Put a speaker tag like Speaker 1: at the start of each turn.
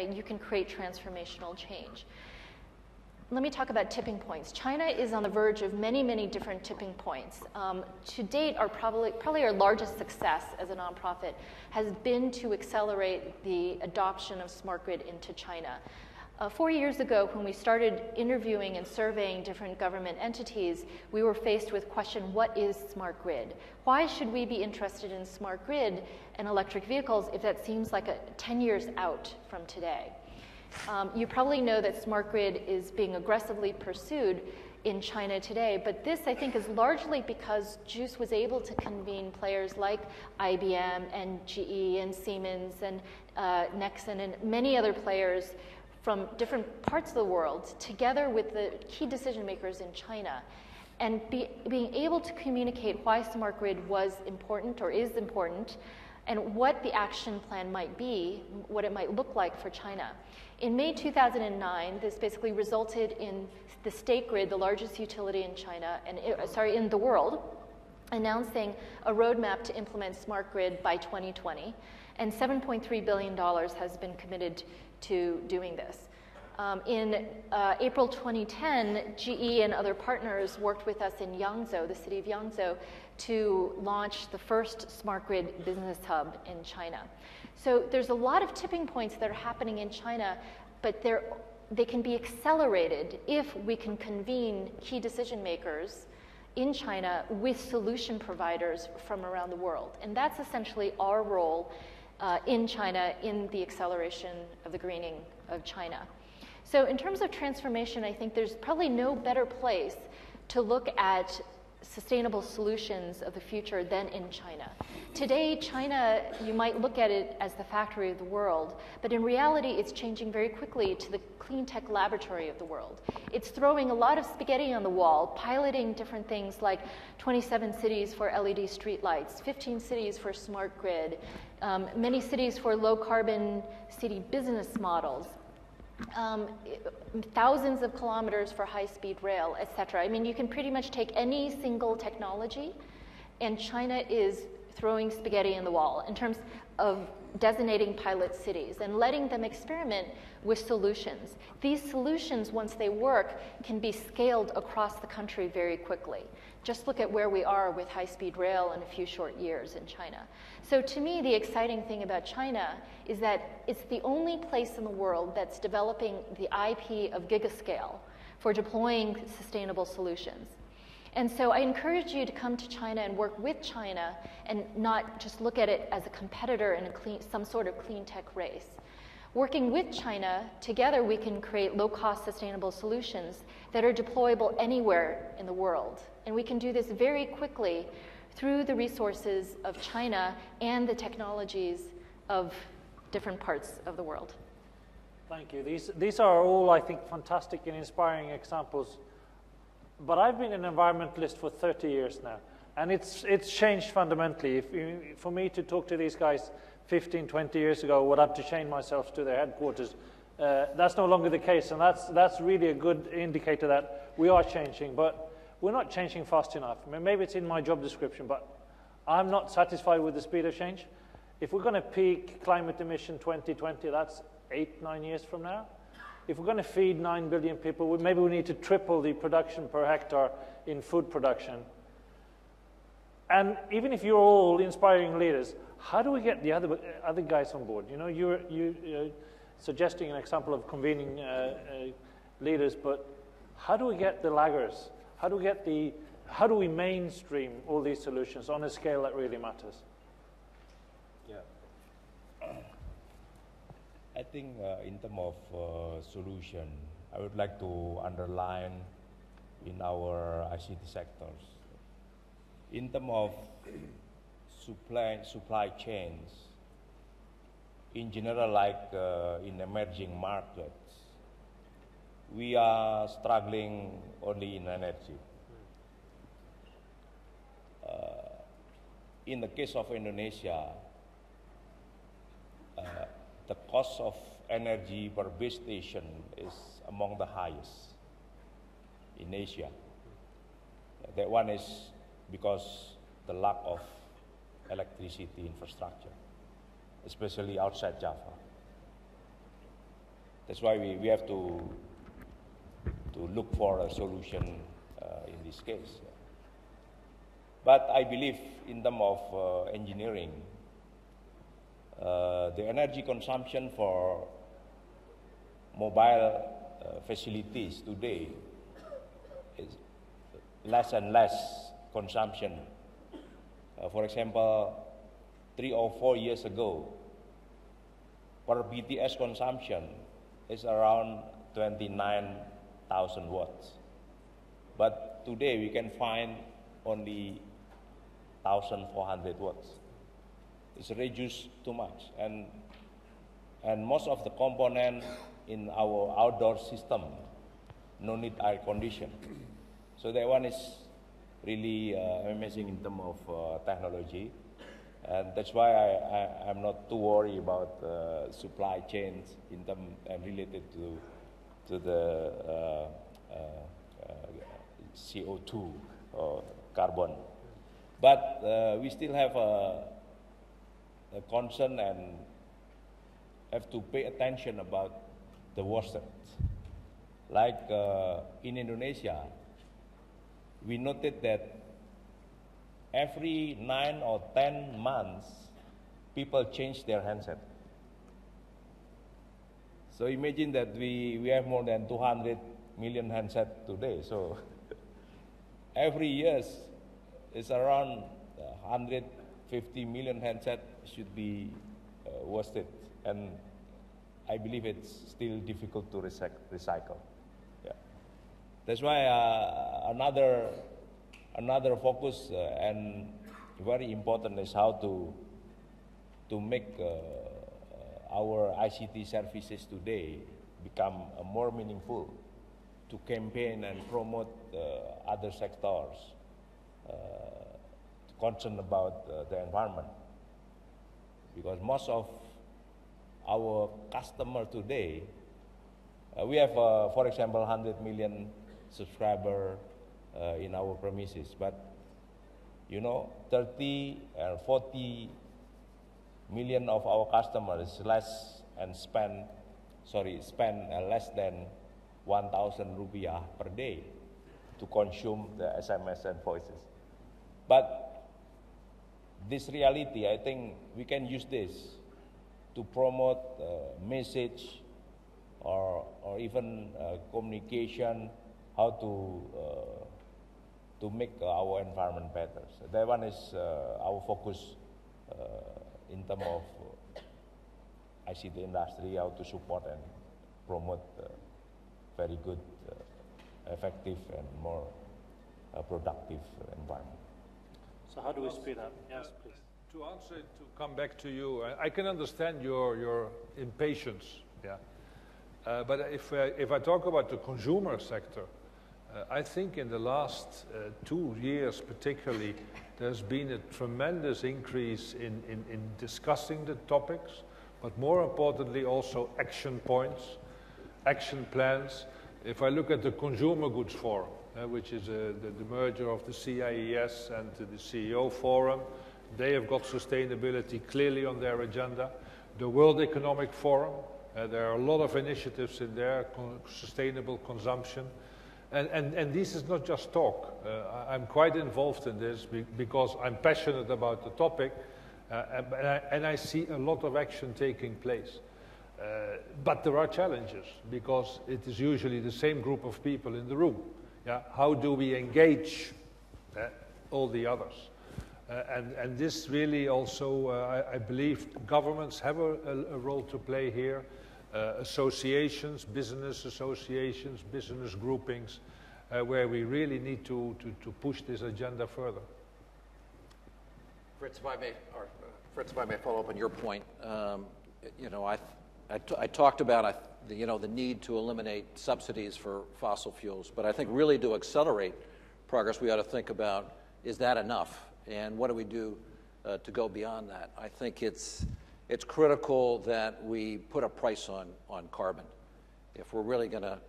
Speaker 1: you can create transformational change. Let me talk about tipping points. China is on the verge of many, many different tipping points. To date, probably our largest success as a nonprofit has been to accelerate the adoption of smart grid into China. 4 years ago, when we started interviewing and surveying different government entities, we were faced with the question, what is smart grid? Why should we be interested in smart grid and electric vehicles if that seems like 10 years out from today? You probably know that smart grid is being aggressively pursued in China today, but this, I think, is largely because JUICE was able to convene players like IBM and GE and Siemens and Nexon and many other players from different parts of the world together with the key decision makers in China, and being able to communicate why smart grid was important or is important and what the action plan might be, what it might look like for China. In May 2009, this basically resulted in the State Grid, the largest utility in China, and in the world, announcing a roadmap to implement smart grid by 2020, and $7.3 billion has been committed to doing this. In April 2010, GE and other partners worked with us in Yangzhou, the city of Yangzhou, to launch the first smart grid business hub in China. So there's a lot of tipping points that are happening in China, but they can be accelerated if we can convene key decision makers in China with solution providers from around the world. And that's essentially our role in China in the acceleration of the greening of China. So in terms of transformation, I think there's probably no better place to look at sustainable solutions of the future than in China. Today, China, you might look at it as the factory of the world, but in reality, it's changing very quickly to the clean tech laboratory of the world. It's throwing a lot of spaghetti on the wall, piloting different things like 27 cities for LED streetlights, 15 cities for smart grid, many cities for low carbon city business models, thousands of kilometers for high-speed rail, etc. I mean, you can pretty much take any single technology, and China is throwing spaghetti in the wall in terms of designating pilot cities and letting them experiment with solutions. These solutions, once they work, can be scaled across the country very quickly. Just look at where we are with high-speed rail in a few short years in China. So to me, the exciting thing about China is that it's the only place in the world that's developing the IP of gigascale for deploying sustainable solutions. And so I encourage you to come to China and work with China and not just look at it as a competitor in some sort of clean tech race. Working with China, together we can create low-cost sustainable solutions that are deployable anywhere in the world. And we can do this very quickly through the resources of China and the technologies of different parts of the world.
Speaker 2: Thank you. These are all, I think, fantastic and inspiring examples. But I've been an environmentalist for 30 years now, and it's changed fundamentally. For me to talk to these guys 15, 20 years ago, I would have to chain myself to their headquarters. That's no longer the case, and that's really a good indicator that we are changing, but we're not changing fast enough. I mean, maybe it's in my job description, but I'm not satisfied with the speed of change. If we're going to peak climate emission 2020, that's 8, 9 years from now. If we're going to feed 9 billion people, maybe we need to triple the production per hectare in food production. And even if you're all inspiring leaders, how do we get the other guys on board? You know, you're suggesting an example of convening leaders, but how do we get the laggers? How do we mainstream all these solutions on a scale that really matters?
Speaker 3: Yeah. I think in terms of solution, I would like to underline in our ICT sectors. In terms of supply chains, in general, like in emerging markets, we are struggling only in energy. In the case of Indonesia, the cost of energy per base station is among the highest in Asia. That one is because the lack of electricity infrastructure, especially outside Java. That's why we have to look for a solution in this case. But I believe in terms of engineering, the energy consumption for mobile facilities today is less and less consumption. For example, 3 or 4 years ago, per BTS consumption is around 29,000 watts. But today we can find only 1,400 watts. It's reduced too much. And most of the components in our outdoor system no need air condition. So that one is really amazing in terms of technology. And that's why I'm not too worried about supply chains in terms and related to the CO2 or carbon. But we still have a concern and have to pay attention about the wastage. Like in Indonesia, we noted that every 9 or 10 months, people change their handset. So imagine that we have more than 200 million handsets today. So every year, it's around 150 million handsets should be wasted. And I believe it's still difficult to recycle. Yeah. That's why another focus and very important is how to make our ICT services today become more meaningful, to campaign and promote other sectors concerned about the environment. Because most of our customers today, we have, for example, 100 million subscribers in our premises, but 30 or 40 million of our customers spend less than 1,000 rupiah per day to consume the SMS and voices. But this reality, I think we can use this to promote message or even communication, how to make our environment better. So that one is our focus in terms of ICT industry, how to support and promote very good, effective and more productive environment.
Speaker 2: So how do we speed up? Yes, please.
Speaker 4: To answer, to come back to you, I can understand your impatience, yeah. But if I talk about the consumer sector, I think in the last 2 years particularly, there's been a tremendous increase in discussing the topics, but more importantly also action points, action plans. If I look at the Consumer Goods Forum, which is the merger of the CIES and the CEO Forum, they have got sustainability clearly on their agenda. The World Economic Forum, there are a lot of initiatives in there, sustainable consumption. And this is not just talk. I'm quite involved in this because I'm passionate about the topic, and I see a lot of action taking place. But there are challenges because it is usually the same group of people in the room. Yeah? How do we engage all the others? And this really also, I believe, governments have a role to play here. Associations, business groupings, where we really need to push this agenda further.
Speaker 5: Fritz, if I may follow up on your point. I talked about the need to eliminate subsidies for fossil fuels, but I think really to accelerate progress, we ought to think about, is that enough? And what do we do to go beyond that? I think it's critical that we put a price on carbon. If we're really going to